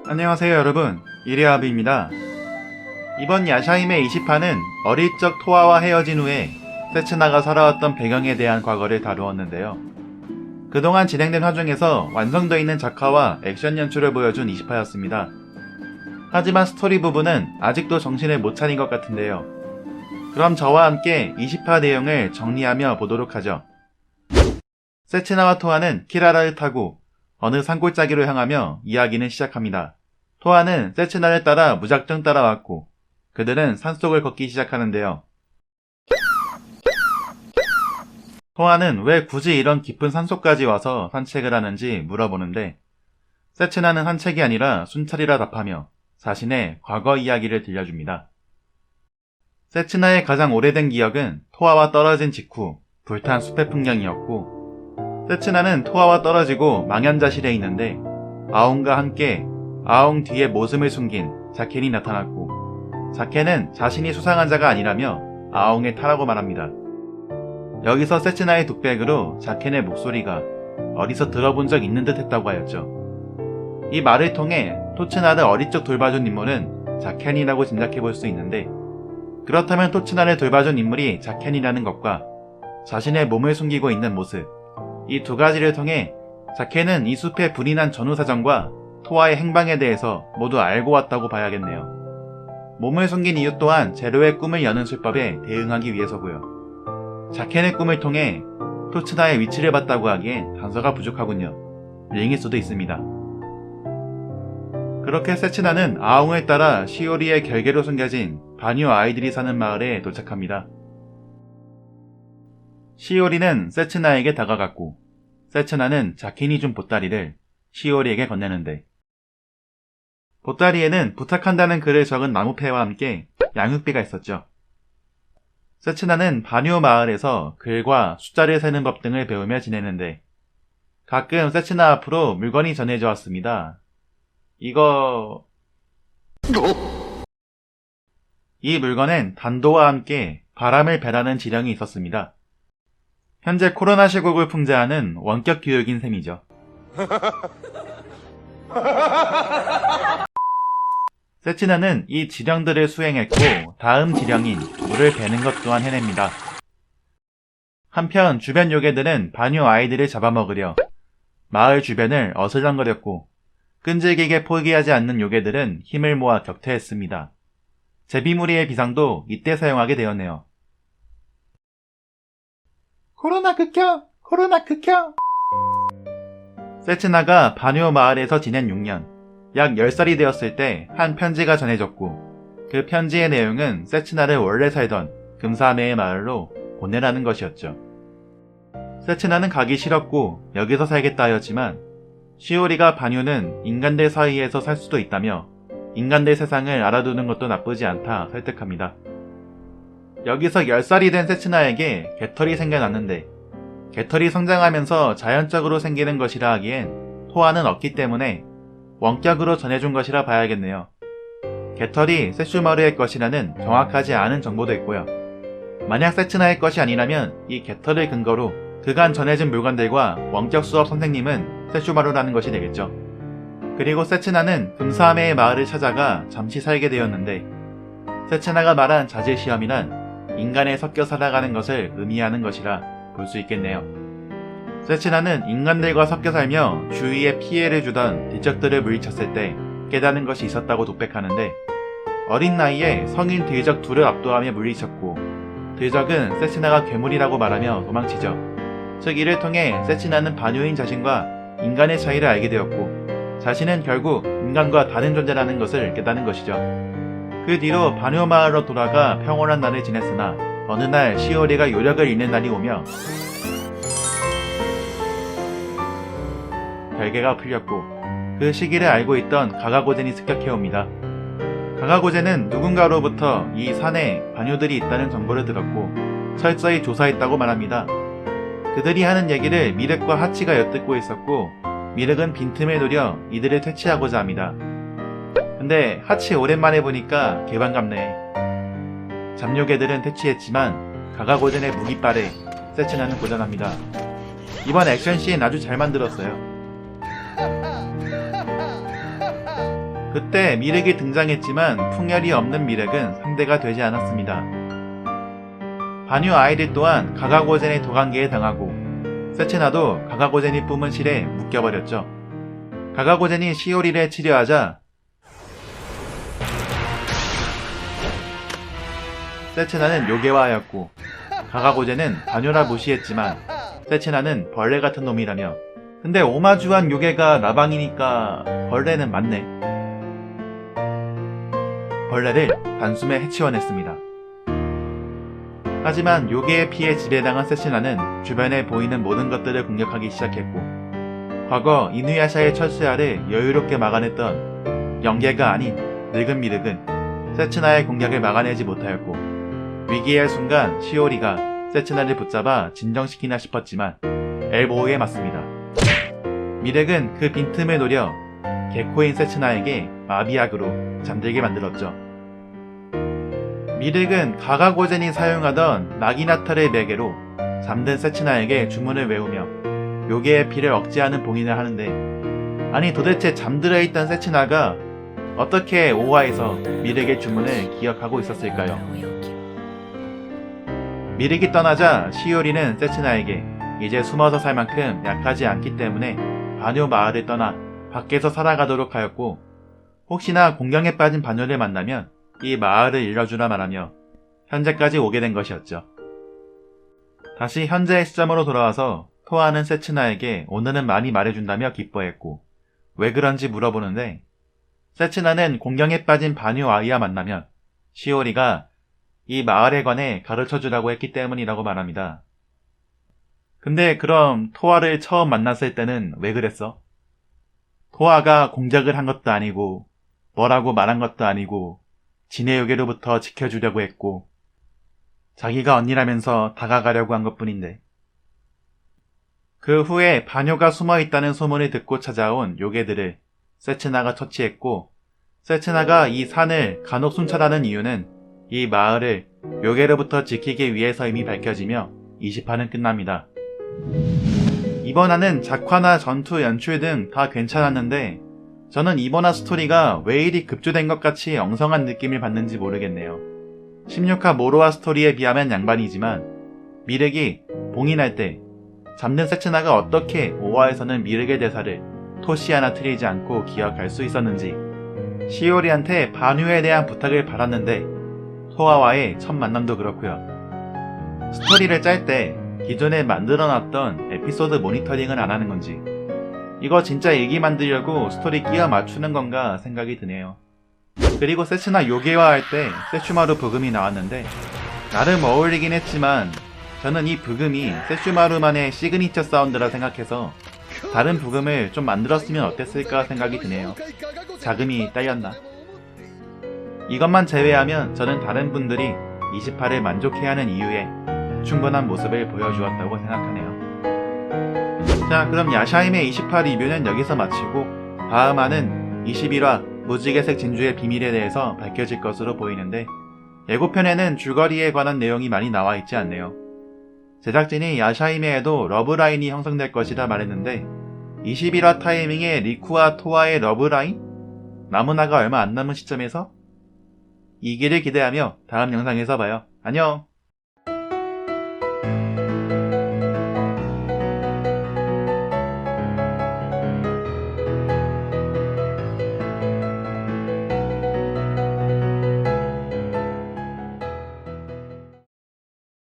안녕하세요 여러분, 이리아비입니다. 이번 야샤임의 20화는 어릴 적 토아와 헤어진 후에 세츠나가 살아왔던 배경에 대한 과거를 다루었는데요. 그동안 진행된 화 중에서 완성되어 있는 작화와 액션 연출을 보여준 20화였습니다. 하지만 스토리 부분은 아직도 정신을 못 차린 것 같은데요. 그럼 저와 함께 20화 내용을 정리하며 보도록 하죠. 세츠나와 토아는 키라라를 타고 어느 산골짜기로 향하며 이야기는 시작합니다. 토아는 세츠나를 따라 무작정 따라왔고 그들은 산속을 걷기 시작하는데요. 토아는 왜 굳이 이런 깊은 산속까지 와서 산책을 하는지 물어보는데 세츠나는 산책이 아니라 순찰이라 답하며 자신의 과거 이야기를 들려줍니다. 세츠나의 가장 오래된 기억은 토아와 떨어진 직후 불탄 숲의 풍경이었고 세츠나는 토아와 떨어지고 망연자실해 있는데 아웅과 함께 아웅 뒤에 모습을 숨긴 자켄이 나타났고 자켄은 자신이 수상한 자가 아니라며 아웅을 타라고 말합니다. 여기서 세츠나의 독백으로 자켄의 목소리가 어디서 들어본 적 있는 듯 했다고 하였죠. 이 말을 통해 토츠나를 어릴 적 돌봐준 인물은 자켄이라고 짐작해볼 수 있는데 그렇다면 토츠나를 돌봐준 인물이 자켄이라는 것과 자신의 몸을 숨기고 있는 모습, 이 두 가지를 통해 자켄은 이 숲의 불이 난 전후 사정과 토아의 행방에 대해서 모두 알고 왔다고 봐야겠네요. 몸을 숨긴 이유 또한 제로의 꿈을 여는 술법에 대응하기 위해서고요. 자켄의 꿈을 통해 토츠나의 위치를 봤다고 하기엔 단서가 부족하군요. 링일 수도 있습니다. 그렇게 세츠나는 아웅을 따라 시오리의 결계로 숨겨진 바뉴 아이들이 사는 마을에 도착합니다. 시오리는 세츠나에게 다가갔고 세츠나는 자켄이 준 보따리를 시오리에게 건네는데 보따리에는 부탁한다는 글을 적은 나무패와 함께 양육비가 있었죠. 세츠나는 바뉴 마을에서 글과 숫자를 세는 법 등을 배우며 지내는데 가끔 세츠나 앞으로 물건이 전해져 왔습니다. 이 물건엔 단도와 함께 바람을 배라는 지령이 있었습니다. 현재 코로나 시국을 풍자하는 원격 교육인 셈이죠. 세츠나는 이 지령들을 수행했고 다음 지령인 물을 베는 것 또한 해냅니다. 한편 주변 요괴들은 바뉴 아이들을 잡아먹으려 마을 주변을 어슬렁거렸고 끈질기게 포기하지 않는 요괴들은 힘을 모아 격퇴했습니다. 제비무리의 비상도 이때 사용하게 되었네요. 코로나 극혐! 코로나 극혐! 세츠나가 바뉴 마을에서 지낸 6년, 약 10살이 되었을 때 한 편지가 전해졌고 그 편지의 내용은 세츠나를 원래 살던 금사메의 마을로 보내라는 것이었죠. 세츠나는 가기 싫었고 여기서 살겠다 하였지만 시오리가 바뉴는 인간들 사이에서 살 수도 있다며 인간들 세상을 알아두는 것도 나쁘지 않다 설득합니다. 여기서 10살이 된 세츠나에게 개털이 생겨났는데 개털이 성장하면서 자연적으로 생기는 것이라 하기엔 토아는 없기 때문에 원격으로 전해준 것이라 봐야겠네요. 개털이 세슈마루의 것이라는 정확하지 않은 정보도 있고요. 만약 세츠나의 것이 아니라면 이 개털을 근거로 그간 전해진 물건들과 원격 수업 선생님은 세슈마루라는 것이 되겠죠. 그리고 세츠나는 금사메의 마을을 찾아가 잠시 살게 되었는데 세츠나가 말한 자질시험이란 인간에 섞여 살아가는 것을 의미하는 것이라 볼 수 있겠네요. 세츠나는 인간들과 섞여 살며 주위에 피해를 주던 들적들을 물리쳤을 때 깨닫는 것이 있었다고 독백하는데 어린 나이에 성인 들적 둘을 압도하며 물리쳤고 들적은 세츠나가 괴물이라고 말하며 도망치죠. 즉 이를 통해 세츠나는 바뉴인 자신과 인간의 차이를 알게 되었고 자신은 결국 인간과 다른 존재라는 것을 깨닫는 것이죠. 그 뒤로 바뉴 마을로 돌아가 평온한 날을 지냈으나 어느 날 시오리가 요력을 잃는 날이 오며 결계가 풀렸고 그 시기를 알고 있던 가가고젠이 습격해옵니다. 가가고젠은 누군가로부터 이 산에 바뉴들이 있다는 정보를 들었고 철저히 조사했다고 말합니다. 그들이 하는 얘기를 미륵과 하치가 엿듣고 있었고 미륵은 빈틈을 노려 이들을 퇴치하고자 합니다. 근데 하치 오랜만에 보니까 개반갑네. 잡요괴들은 퇴치했지만 가가고젠의 무기빨에 세츠나는 고전합니다. 이번 액션씬 아주 잘 만들었어요. 그때 미륵이 등장했지만 풍열이 없는 미륵은 상대가 되지 않았습니다. 반유 아이들 또한 가가고젠의 도관계에 당하고 세츠나도 가가고젠이 뿜은 실에 묶여버렸죠. 가가고젠이 시오리를 치료하자 세츠나는 요괴화하였고 가가고젠은 반유라 무시했지만 세츠나는 벌레 같은 놈이라며. 근데 오마주한 요괴가 나방이니까 벌레는 맞네. 벌레를 단숨에 해치워냈습니다. 하지만 요괴의 피해 지배당한 세츠나는 주변에 보이는 모든 것들을 공격하기 시작했고 과거 이누야샤의 철수야를 여유롭게 막아냈던 영계가 아닌 늙은 미륵은 세츠나의 공격을 막아내지 못하였고 위기의 순간 시오리가 세츠나를 붙잡아 진정시키나 싶었지만 엘보우에 맞습니다. 미륵은 그 빈틈을 노려 개코인 세츠나에게 마비약으로 잠들게 만들었죠. 미륵은 가가고젠이 사용하던 나기나타를 매개로 잠든 세츠나에게 주문을 외우며 요괴의 피를 억제하는 봉인을 하는데 아니 도대체 잠들어 있던 세츠나가 어떻게 오화에서 미륵의 주문을 기억하고 있었을까요? 미륵이 떠나자 시오리는 세츠나에게 이제 숨어서 살 만큼 약하지 않기 때문에 반요 마을을 떠나 밖에서 살아가도록 하였고 혹시나 공경에 빠진 반요를 만나면 이 마을을 일러주라 말하며 현재까지 오게 된 것이었죠. 다시 현재의 시점으로 돌아와서 토아는 세츠나에게 오늘은 많이 말해준다며 기뻐했고 왜 그런지 물어보는데 세츠나는 공경에 빠진 반요 아이와 만나면 시오리가 이 마을에 관해 가르쳐주라고 했기 때문이라고 말합니다. 근데 그럼 토아를 처음 만났을 때는 왜 그랬어? 토아가 공작을 한 것도 아니고 뭐라고 말한 것도 아니고 진의 요괴로부터 지켜주려고 했고 자기가 언니라면서 다가가려고 한 것뿐인데. 그 후에 반요가 숨어있다는 소문을 듣고 찾아온 요괴들을 세츠나가 처치했고 세츠나가 이 산을 간혹 순찰하는 이유는 이 마을을 요괴로부터 지키기 위해서임이 밝혀지며 20화는 끝납니다. 이번 화는 작화나 전투, 연출 등 다 괜찮았는데 저는 이번 화 스토리가 왜 이리 급조된 것 같이 엉성한 느낌을 받는지 모르겠네요. 16화 모로아 스토리에 비하면 양반이지만 미륵이 봉인할 때 잠든 세츠나가 어떻게 5화에서는 미륵의 대사를 토시 하나 틀리지 않고 기억할 수 있었는지 시오리한테 반유에 대한 부탁을 받았는데 토아와의 첫 만남도 그렇고요. 스토리를 짤 때 기존에 만들어놨던 에피소드 모니터링을 안 하는 건지 이거 진짜 얘기 만들려고 스토리 끼워 맞추는 건가 생각이 드네요. 그리고 세츠나 요괴화할 때 세슈마루 부금이 나왔는데 나름 어울리긴 했지만 저는 이 부금이 세슈마루만의 시그니처 사운드라 생각해서 다른 부금을 좀 만들었으면 어땠을까 생각이 드네요. 자금이 딸렸나? 이것만 제외하면 저는 다른 분들이 20화를 만족해하는 이유에 충분한 모습을 보여주었다고 생각하네요. 자, 그럼 야샤임의 20화 리뷰는 여기서 마치고 다음 화는 21화 무지개색 진주의 비밀에 대해서 밝혀질 것으로 보이는데 예고편에는 줄거리에 관한 내용이 많이 나와 있지 않네요. 제작진이 야샤임에도 러브라인이 형성될 것이라 말했는데 21화 타이밍에 리쿠와 토아의 러브라인? 나무나가 얼마 안 남은 시점에서? 이 길을 기대하며 다음 영상에서 봐요. 안녕!